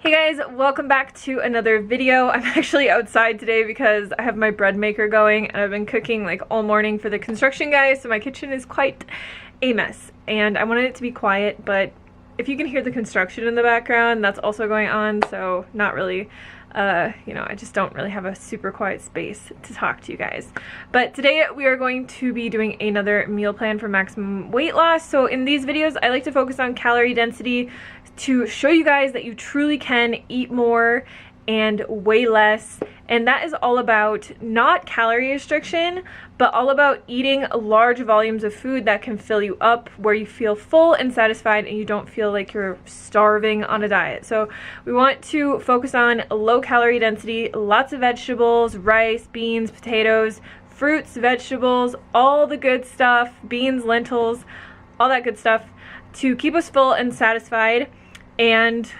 Hey guys, welcome back to another video. I'm actually outside today because I have my bread maker going and I've been cooking like all morning for the construction guys, so my kitchen is quite a mess and I wanted it to be quiet, but if you can hear the construction in the background, that's also going on, so not really you know, I just don't really have a super quiet space to talk to you guys. But today we are going to be doing another meal plan for maximum weight loss. So in these videos, I like to focus on calorie density to show you guys that you truly can eat more and weigh less. And that is all about not calorie restriction, but all about eating large volumes of food that can fill you up, where you feel full and satisfied and you don't feel like you're starving on a diet. So we want to focus on low calorie density, lots of vegetables, rice, beans, potatoes, fruits, vegetables, all the good stuff, beans, lentils, all that good stuff to keep us full and satisfied. And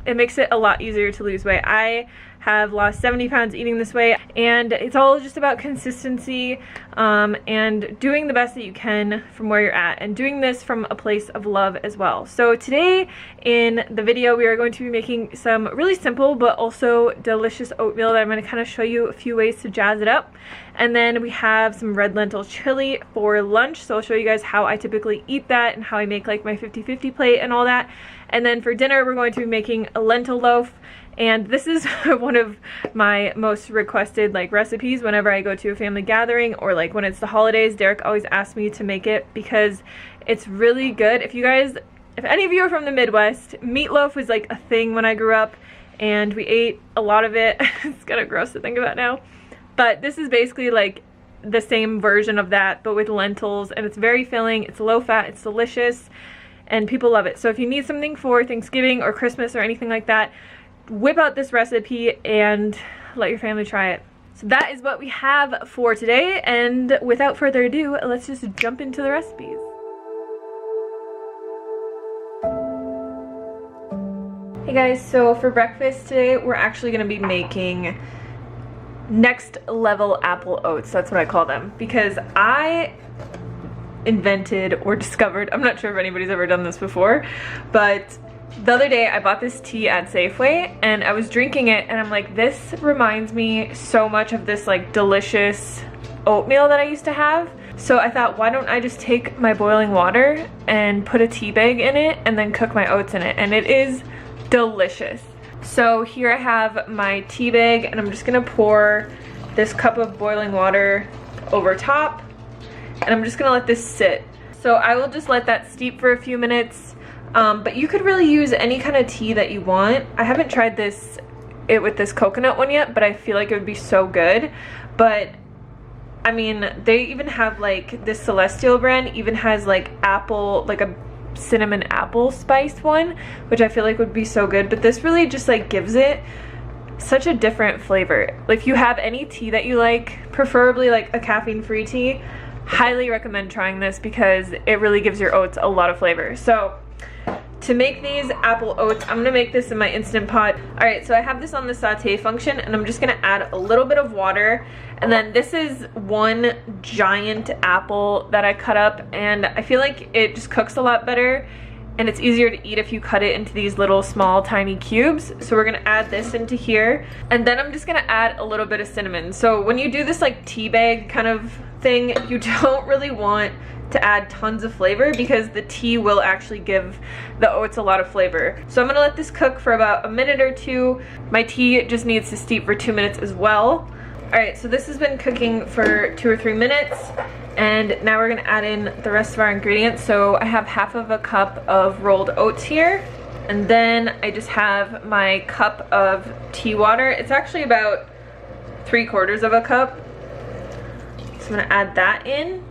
it makes it a lot easier to lose weight. I have lost 70 pounds eating this way, and it's all just about consistency and doing the best that you can from where you're at, and doing this from a place of love as well. So today in the video we are going to be making some really simple but also delicious oatmeal that I'm going to kind of show you a few ways to jazz it up. And then we have some red lentil chili for lunch, so I'll show you guys how I typically eat that and how I make like my 50-50 plate and all that. And then for dinner we're going to be making a lentil loaf, and this is one of my most requested like recipes whenever I go to a family gathering, or like when it's the holidays. Derek always asks me to make it because it's really good. If any of you are from the Midwest, meatloaf was like a thing when I grew up and we ate a lot of it. It's kind of gross to think about now, but this is basically like the same version of that but with lentils, and it's very filling, it's low fat, it's delicious, and people love it. So if you need something for Thanksgiving or Christmas or anything like that, whip out this recipe and let your family try it. So that is what we have for today, and without further ado, let's just jump into the recipes. Hey guys, so for breakfast today we're actually going to be making next level apple oats. That's what I call them, because I invented or discovered, I'm not sure if anybody's ever done this before, but the other day I bought this tea at Safeway and I was drinking it and I'm like, this reminds me so much of this like delicious oatmeal that I used to have. So I thought, why don't I just take my boiling water and put a tea bag in it and then cook my oats in it, and it is delicious. So here I have my tea bag and I'm just gonna pour this cup of boiling water over top, and I'm just gonna let this sit. So I will just let that steep for a few minutes, but you could really use any kind of tea that you want. I haven't tried it with this coconut one yet, but I feel like it would be so good. But I mean, they even have like this Celestial brand even has like apple, like a cinnamon apple spiced one, which I feel like would be so good. But this really just like gives it such a different flavor. Like if you have any tea that you like, preferably like a caffeine-free tea, highly recommend trying this because it really gives your oats a lot of flavor. So to make these apple oats, I'm gonna make this in my Instant Pot. All right, so I have this on the saute function and I'm just gonna add a little bit of water. And then this is one giant apple that I cut up, and I feel like it just cooks a lot better and it's easier to eat if you cut it into these little small tiny cubes. So we're gonna add this into here, and then I'm just gonna add a little bit of cinnamon. So when you do this like tea bag kind of thing, you don't really want to add tons of flavor because the tea will actually give the oats a lot of flavor. So I'm gonna let this cook for about a minute or two. My tea just needs to steep for 2 minutes as well. All right, so this has been cooking for 2 or 3 minutes, and now we're gonna add in the rest of our ingredients. So I have half of a cup of rolled oats here, and then I just have my cup of tea water. It's actually about 3/4 of a cup. So I'm gonna add that in.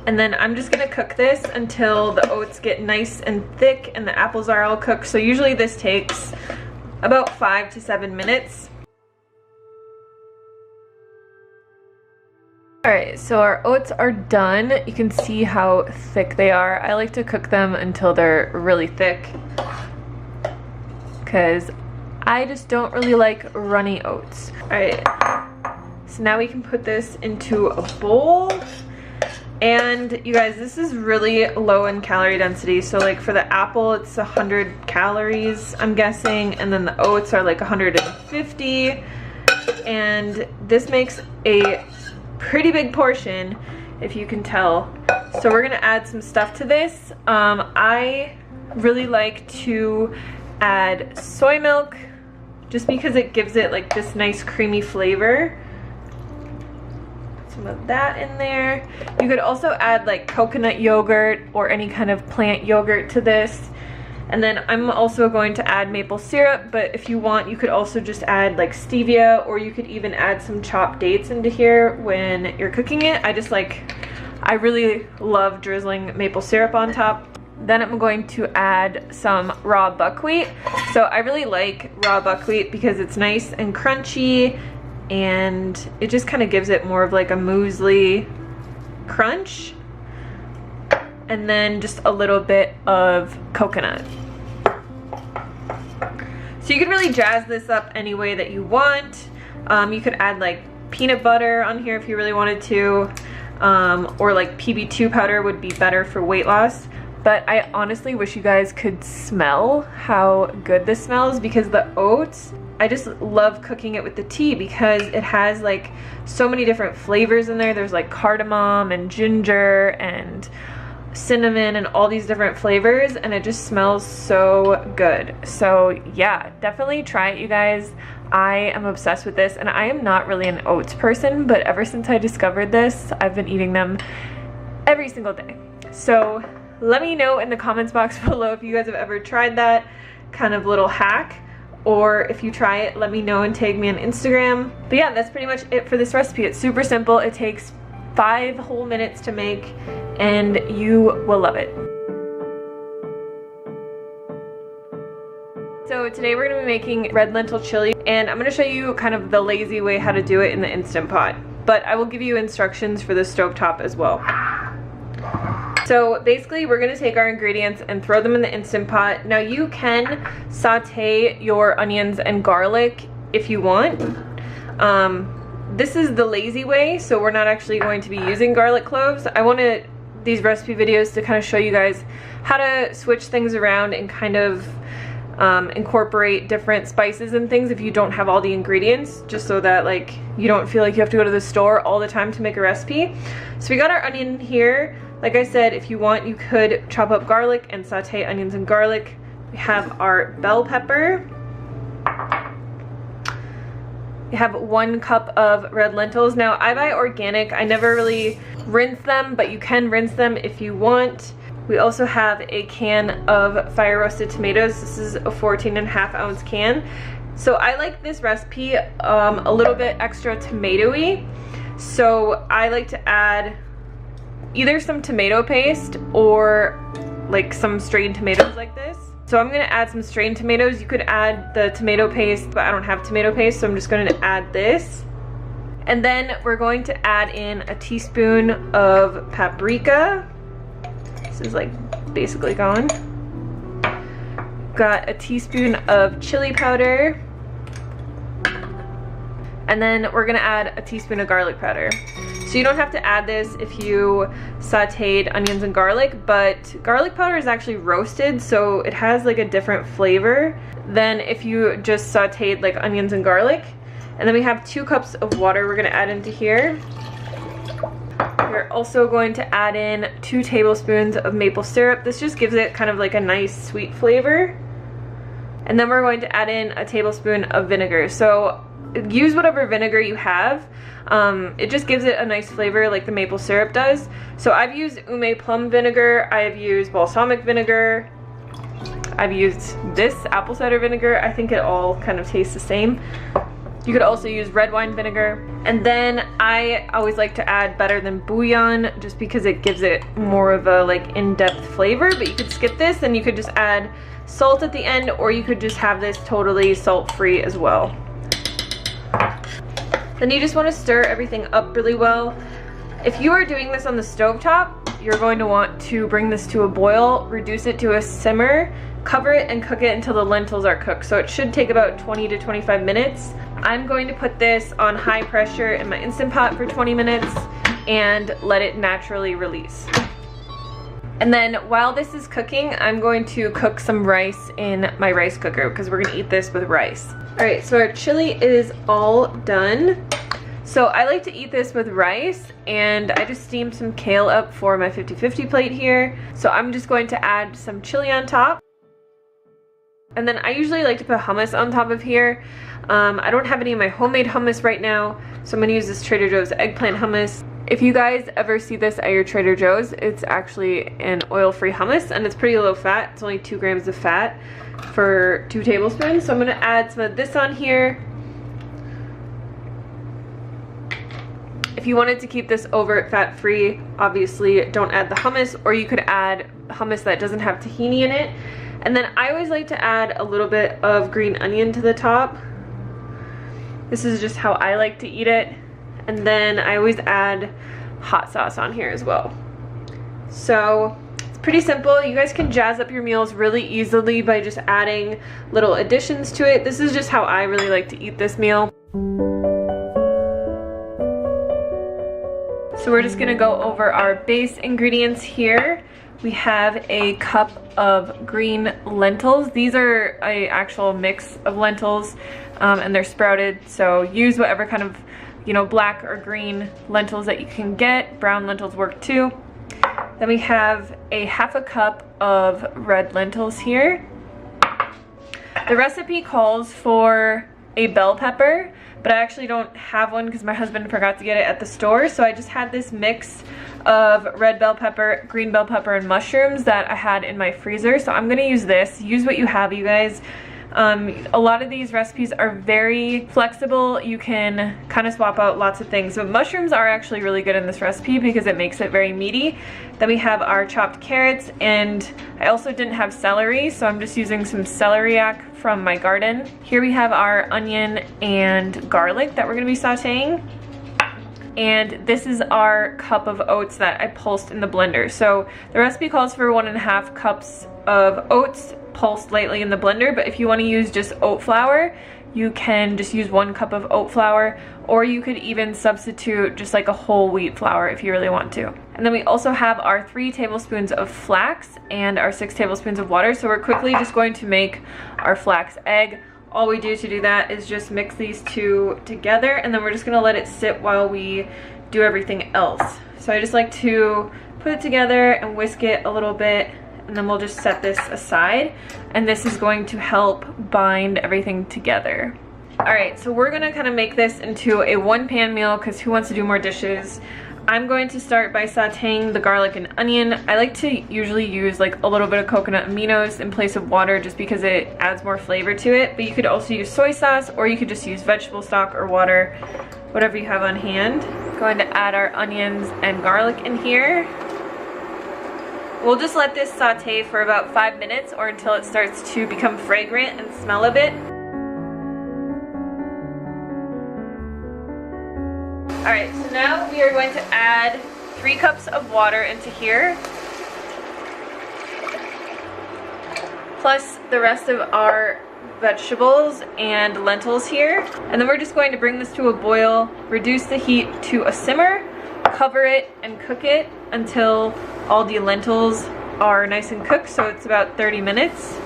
And then I'm just gonna cook this until the oats get nice and thick and the apples are all cooked. So usually this takes about 5 to 7 minutes. Alright, so our oats are done. You can see how thick they are. I like to cook them until they're really thick because I just don't really like runny oats. Alright, so now we can put this into a bowl. And you guys, this is really low in calorie density. So like for the apple, it's 100 calories, I'm guessing. And then the oats are like 150. And this makes a pretty big portion, if you can tell. So we're gonna add some stuff to this. I really like to add soy milk just because it gives it like this nice creamy flavor. Some of that in there. You could also add like coconut yogurt or any kind of plant yogurt to this. And then I'm also going to add maple syrup, but if you want, you could also just add like stevia, or you could even add some chopped dates into here when you're cooking it. I really love drizzling maple syrup on top. Then I'm going to add some raw buckwheat. So I really like raw buckwheat because it's nice and crunchy, and it just kind of gives it more of like a muesli crunch. And then just a little bit of coconut. So you could really jazz this up any way that you want. You could add like peanut butter on here if you really wanted to, or like PB2 powder would be better for weight loss. But I honestly wish you guys could smell how good this smells, because the oats, I just love cooking it with the tea because it has like so many different flavors in there. There's like cardamom and ginger and cinnamon and all these different flavors, and it just smells so good. So yeah, definitely try it, you guys. I am obsessed with this, and I am not really an oats person, but ever since I discovered this, I've been eating them every single day. So let me know in the comments box below if you guys have ever tried that kind of little hack, or if you try it, let me know and tag me on Instagram. But yeah, that's pretty much it for this recipe. It's super simple. It takes 5 whole minutes to make, and you will love it. So today we're gonna be making red lentil chili, and I'm gonna show you kind of the lazy way how to do it in the Instant Pot, but I will give you instructions for the stovetop as well. So basically we're gonna take our ingredients and throw them in the Instant Pot. Now you can saute your onions and garlic if you want. This is the lazy way, so we're not actually going to be using garlic cloves. I wanted these recipe videos to kind of show you guys how to switch things around and kind of incorporate different spices and things if you don't have all the ingredients, just so that like you don't feel like you have to go to the store all the time to make a recipe. So we got our onion here. Like I said, if you want, you could chop up garlic and saute onions and garlic. We have our bell pepper. We have 1 cup of red lentils. Now I buy organic. I never really rinse them, but you can rinse them if you want. We also have a can of fire roasted tomatoes. This is a 14.5 ounce can. So I like this recipe a little bit extra tomatoey. So I like to add either some tomato paste or like some strained tomatoes like this. So I'm gonna add some strained tomatoes. You could add the tomato paste, but I don't have tomato paste, so I'm just gonna add this. And then we're going to add in a teaspoon of paprika. This is like basically gone. Got a teaspoon of chili powder. And then we're gonna add a teaspoon of garlic powder. So you don't have to add this if you sauteed onions and garlic, but garlic powder is actually roasted, so it has like a different flavor than if you just sauteed like onions and garlic. And then we have 2 cups of water we're gonna add into here. We're also going to add in 2 tablespoons of maple syrup. This just gives it kind of like a nice sweet flavor. And then we're going to add in a tablespoon of vinegar. So use whatever vinegar you have. It just gives it a nice flavor like the maple syrup does. So I've used Ume plum vinegar, I've used balsamic vinegar, I've used this apple cider vinegar. I think it all kind of tastes the same. You could also use red wine vinegar. And then I always like to add better than bouillon just because it gives it more of a like in-depth flavor, but you could skip this and you could just add salt at the end, or you could just have this totally salt-free as well. Then you just want to stir everything up really well. If you are doing this on the stovetop, you're going to want to bring this to a boil, reduce it to a simmer, cover it and cook it until the lentils are cooked. So it should take about 20 to 25 minutes. I'm going to put this on high pressure in my Instant Pot for 20 minutes, and let it naturally release. And then while this is cooking, I'm going to cook some rice in my rice cooker because we're gonna eat this with rice. All right, so our chili is all done. So I like to eat this with rice, and I just steamed some kale up for my 50-50 plate here. So I'm just going to add some chili on top. And then I usually like to put hummus on top of here. I don't have any of my homemade hummus right now, so I'm gonna use this Trader Joe's eggplant hummus. If you guys ever see this at your Trader Joe's, it's actually an oil-free hummus, and it's pretty low fat. It's only 2 grams of fat for 2 tablespoons. So I'm gonna add some of this on here. If you wanted to keep this overt fat-free, obviously don't add the hummus, or you could add hummus that doesn't have tahini in it. And then I always like to add a little bit of green onion to the top. This is just how I like to eat it. And then I always add hot sauce on here as well. So it's pretty simple. You guys can jazz up your meals really easily by just adding little additions to it. This is just how I really like to eat this meal. So we're just gonna go over our base ingredients here. We have a cup of green lentils. These are an actual mix of lentils, and they're sprouted, so use whatever kind of, you know, black or green lentils that you can get. Brown lentils work too. Then we have a half a cup of red lentils here. The recipe calls for a bell pepper, but I actually don't have one because my husband forgot to get it at the store, so I just had this mix of red bell pepper, green bell pepper, and mushrooms that I had in my freezer. So I'm gonna use this. Use what you have, you guys. A lot of these recipes are very flexible. You can kind of swap out lots of things. So mushrooms are actually really good in this recipe because it makes it very meaty. Then we have our chopped carrots, and I also didn't have celery, so I'm just using some celeriac from my garden. Here we have our onion and garlic that we're gonna be sauteing. And this is our cup of oats that I pulsed in the blender. So the recipe calls for 1.5 cups of oats pulsed lightly in the blender, but if you want to use just oat flour, you can just use 1 cup of oat flour, or you could even substitute just like a whole wheat flour if you really want to. And then we also have our 3 tablespoons of flax and our 6 tablespoons of water. So we're quickly just going to make our flax egg. All we do to do that is just mix these two together, and then we're just gonna let it sit while we do everything else. So I just like to put it together and whisk it a little bit, and then we'll just set this aside, and this is going to help bind everything together. All right, so we're gonna kind of make this into a 1-pan meal because who wants to do more dishes? I'm going to start by sauteing the garlic and onion. I like to usually use like a little bit of coconut aminos in place of water just because it adds more flavor to it, but you could also use soy sauce, or you could just use vegetable stock or water, whatever you have on hand. Going to add our onions and garlic in here. We'll just let this saute for about 5 minutes or until it starts to become fragrant and smell a bit. Alright, so now we are going to add 3 cups of water into here, plus the rest of our vegetables and lentils here. And then we're just going to bring this to a boil, reduce the heat to a simmer, cover it, and cook it until all the lentils are nice and cooked, so it's about 30 minutes.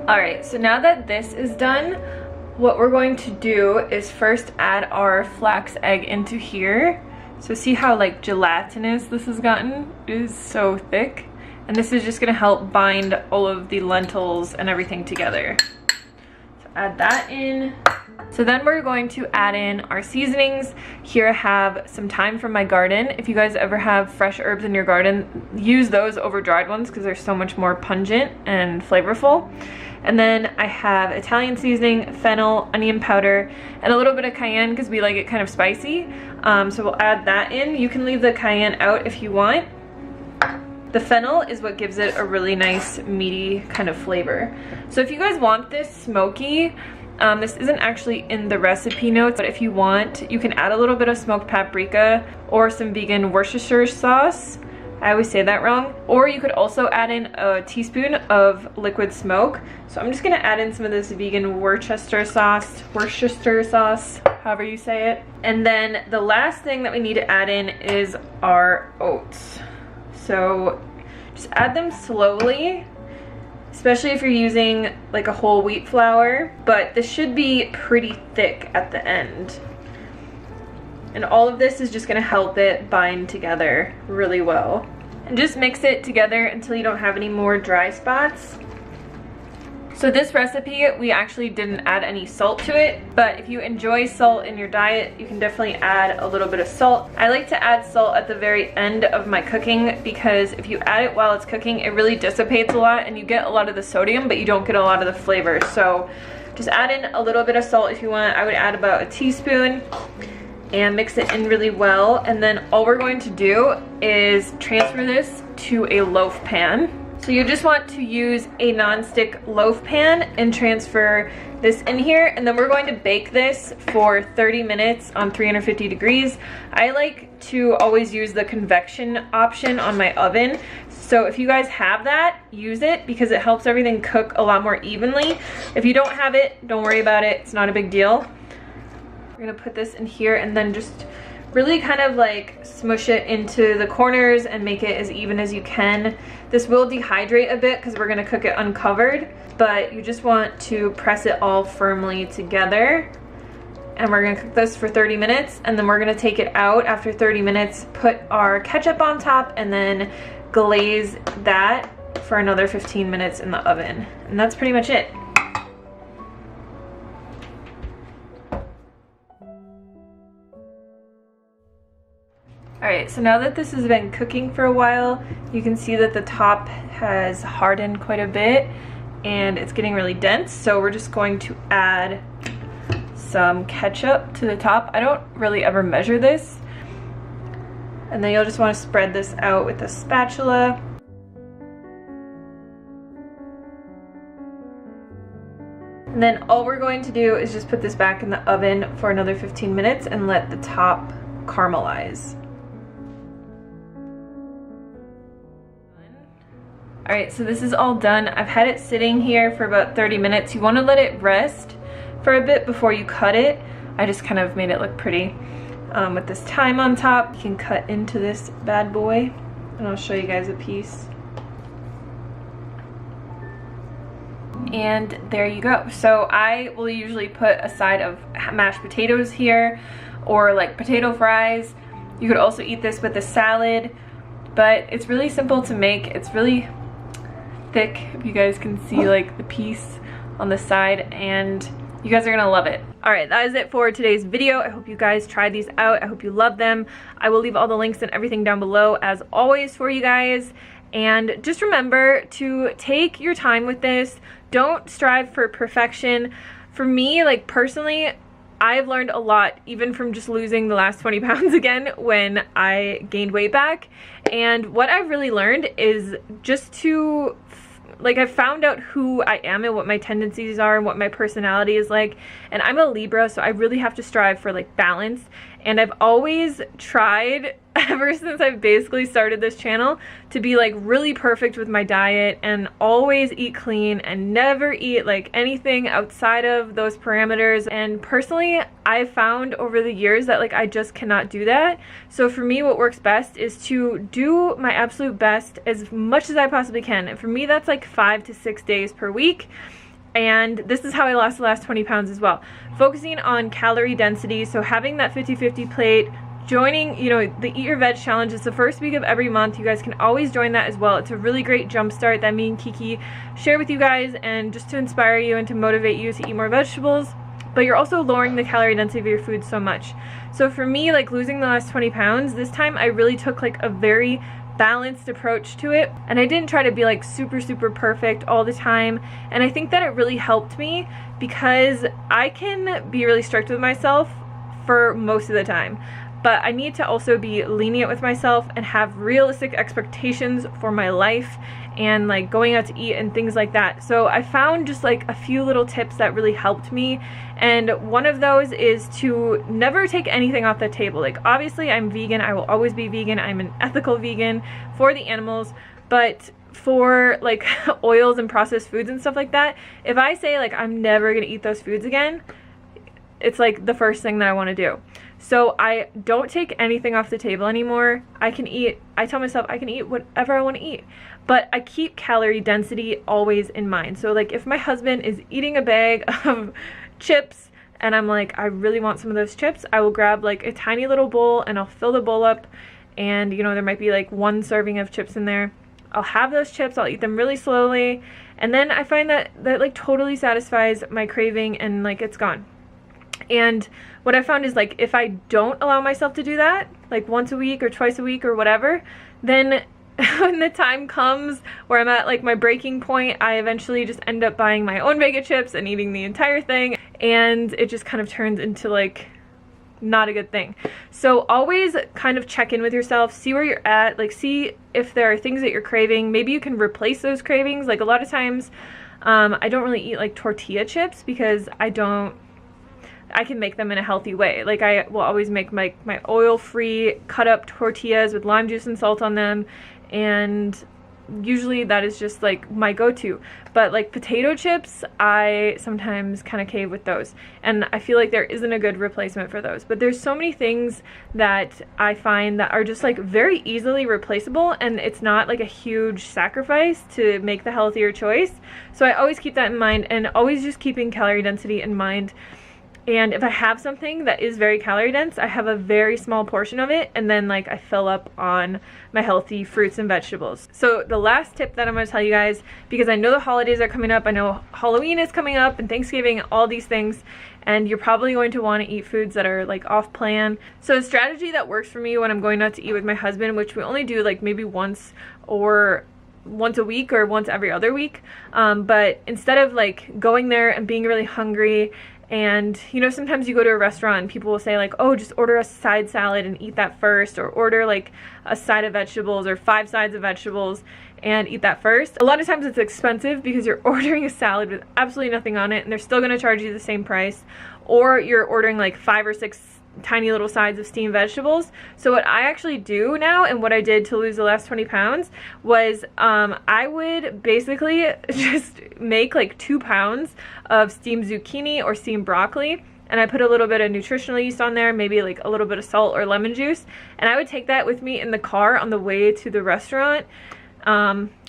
Alright, so now that this is done, what we're going to do is first add our flax egg into here. So see how like gelatinous this has gotten? It is so thick. And this is just gonna help bind all of the lentils and everything together. So add that in. So then we're going to add in our seasonings. Here I have some thyme from my garden. If you guys ever have fresh herbs in your garden, use those over dried ones because they're so much more pungent and flavorful. And then I have Italian seasoning, fennel, onion powder, and a little bit of cayenne because we like it kind of spicy. So we'll add that in. You can leave the cayenne out if you want. The fennel is what gives it a really nice meaty kind of flavor. So if you guys want this smoky, This isn't actually in the recipe notes, but if you want, you can add a little bit of smoked paprika or some vegan Worcestershire sauce. I always say that wrong. Or you could also add in a teaspoon of liquid smoke. So I'm just gonna add in some of this vegan Worcestershire sauce, however you say it. And then the last thing that we need to add in is our oats. So just add them slowly, especially if you're using like a whole wheat flour, but this should be pretty thick at the end. And all of this is just gonna help it bind together really well. And just mix it together until you don't have any more dry spots. So this recipe, we actually didn't add any salt to it, but if you enjoy salt in your diet, you can definitely add a little bit of salt. I like to add salt at the very end of my cooking because if you add it while it's cooking, it really dissipates a lot and you get a lot of the sodium, but you don't get a lot of the flavor. So just add in a little bit of salt if you want. I would add about a teaspoon and mix it in really well. And then all we're going to do is transfer this to a loaf pan. So you just want to use a non-stick loaf pan and transfer this in here, and then we're going to bake this for 30 minutes on 350 degrees. I like to always use the convection option on my oven. So if you guys have that, use it because it helps everything cook a lot more evenly. If you don't have it, don't worry about it. It's not a big deal. We're gonna put this in here and then just really kind of like smush it into the corners and make it as even as you can. This will dehydrate a bit because we're gonna cook it uncovered, but you just want to press it all firmly together. And we're gonna cook this for 30 minutes and then we're gonna take it out after 30 minutes, put our ketchup on top, and then glaze that for another 15 minutes in the oven. And that's pretty much it. Alright, so now that this has been cooking for a while, you can see that the top has hardened quite a bit and it's getting really dense. So we're just going to add some ketchup to the top. I don't really ever measure this. And then you'll just want to spread this out with a spatula. And then all we're going to do is just put this back in the oven for another 15 minutes and let the top caramelize. Alright, so this is all done. I've had it sitting here for about 30 minutes. You want to let it rest for a bit before you cut it. I just kind of made it look pretty. With this thyme on top, you can cut into this bad boy. And I'll show you guys a piece. And there you go. So I will usually put a side of mashed potatoes here or like potato fries. You could also eat this with a salad, but it's really simple to make. It's really thick, if you guys can see like the piece on the side, and you guys are gonna love it. Alright, that is it for today's video. I hope you guys try these out. I hope you love them. I will leave all the links and everything down below as always for you guys. And just remember to take your time with this. Don't strive for perfection. For me, like personally, I've learned a lot even from just losing the last 20 pounds again when I gained weight back. And what I've really learned is just to, like, I've found out who I am and what my tendencies are and what my personality is like. And I'm a Libra, so I really have to strive for like balance. And I've always tried, ever since I've basically started this channel, to be like really perfect with my diet and always eat clean and never eat like anything outside of those parameters. And personally, I've found over the years that like I just cannot do that. So for me, what works best is to do my absolute best as much as I possibly can. And for me, that's like 5 to 6 days per week. And this is how I lost the last 20 pounds as well. Focusing on calorie density, so having that 50-50 plate, joining, you know, the Eat Your Veg Challenge is the first week of every month. You guys can always join that as well. It's a really great jump start that me and Kiki share with you guys, and just to inspire you and to motivate you to eat more vegetables. But you're also lowering the calorie density of your food so much. So for me, like losing the last 20 pounds, this time I really took like a very balanced approach to it, and I didn't try to be like super perfect all the time. And I think that it really helped me because I can be really strict with myself for most of the time, but I need to also be lenient with myself and have realistic expectations for my life and like going out to eat and things like that. So I found just like a few little tips that really helped me, and one of those is to never take anything off the table. Like obviously I'm vegan, I will always be vegan, I'm an ethical vegan for the animals, but for like oils and processed foods and stuff like that, if I say like I'm never gonna eat those foods again, it's like the first thing that I want to do. So I don't take anything off the table anymore. I tell myself I can eat whatever I want to eat, but I keep calorie density always in mind. So like if my husband is eating a bag of chips and I'm like, I really want some of those chips, I will grab like a tiny little bowl and I'll fill the bowl up, and you know, there might be like 1 serving of chips in there. I'll have those chips, I'll eat them really slowly, and then I find that like totally satisfies my craving and like it's gone. And what I found is like if I don't allow myself to do that, like once a week or twice a week or whatever, then when the time comes where I'm at like my breaking point, I eventually just end up buying my own bag of chips and eating the entire thing, and it just kind of turns into like not a good thing. So always kind of check in with yourself, see where you're at, like see if there are things that you're craving. Maybe you can replace those cravings. Like a lot of times I don't really eat like tortilla chips because I can make them in a healthy way. Like I will always make my oil-free cut up tortillas with lime juice and salt on them, and usually that is just like my go-to. But like potato chips, I sometimes kind of cave with those, and I feel like there isn't a good replacement for those. But there's so many things that I find that are just like very easily replaceable, and it's not like a huge sacrifice to make the healthier choice. So I always keep that in mind, and always just keeping calorie density in mind. And if I have something that is very calorie dense, I have a very small portion of it, and then like I fill up on my healthy fruits and vegetables. So the last tip that I'm going to tell you guys, because I know the holidays are coming up, I know Halloween is coming up and Thanksgiving, all these things, and you're probably going to want to eat foods that are like off plan. So a strategy that works for me when I'm going out to eat with my husband, which we only do like maybe once a week or once every other week, but instead of like going there and being really hungry, and you know, sometimes you go to a restaurant and people will say like, oh, just order a side salad and eat that first, or order like a side of vegetables or 5 sides of vegetables and eat that first. A lot of times it's expensive because you're ordering a salad with absolutely nothing on it and they're still going to charge you the same price, or you're ordering like 5 or 6 tiny little sides of steamed vegetables. So what I actually do now, and what I did to lose the last 20 pounds, was I would basically just make like 2 pounds of steamed zucchini or steamed broccoli, and I put a little bit of nutritional yeast on there, maybe like a little bit of salt or lemon juice, and I would take that with me in the car on the way to the restaurant.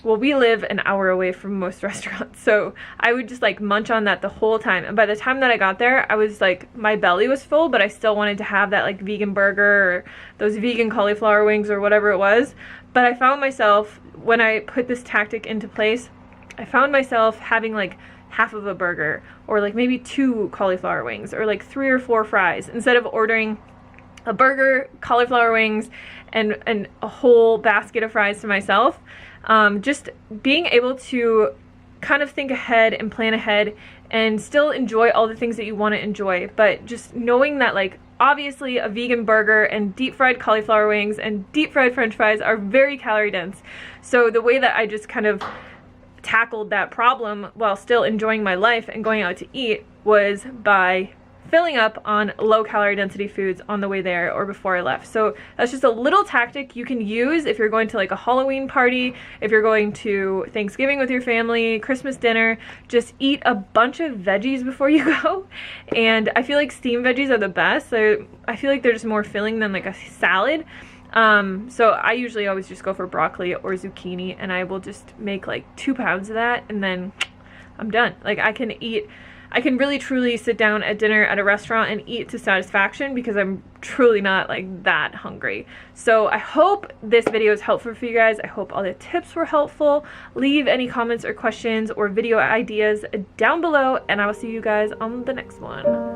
Well, we live an hour away from most restaurants, so I would just like munch on that the whole time, and by the time that I got there, I was like, my belly was full, but I still wanted to have that like vegan burger or those vegan cauliflower wings or whatever it was. But I found myself, when I put this tactic into place, I found myself having like half of a burger, or like maybe 2 cauliflower wings, or like 3 or 4 fries, instead of ordering a burger, cauliflower wings, and a whole basket of fries to myself. Just being able to kind of think ahead and plan ahead and still enjoy all the things that you want to enjoy, but just knowing that like obviously a vegan burger and deep fried cauliflower wings and deep fried french fries are very calorie dense. So the way that I just kind of tackled that problem while still enjoying my life and going out to eat was by filling up on low calorie density foods on the way there or before I left. So that's just a little tactic you can use if you're going to like a Halloween party, if you're going to Thanksgiving with your family, Christmas dinner. Just eat a bunch of veggies before you go, and I feel like steamed veggies are the best. So I feel like they're just more filling than like a salad. So I usually always just go for broccoli or zucchini, and I will just make like 2 pounds of that, and then I'm done. Like I can really truly sit down at dinner at a restaurant and eat to satisfaction because I'm truly not like that hungry. So I hope this video is helpful for you guys. I hope all the tips were helpful. Leave any comments or questions or video ideas down below, and I will see you guys on the next one.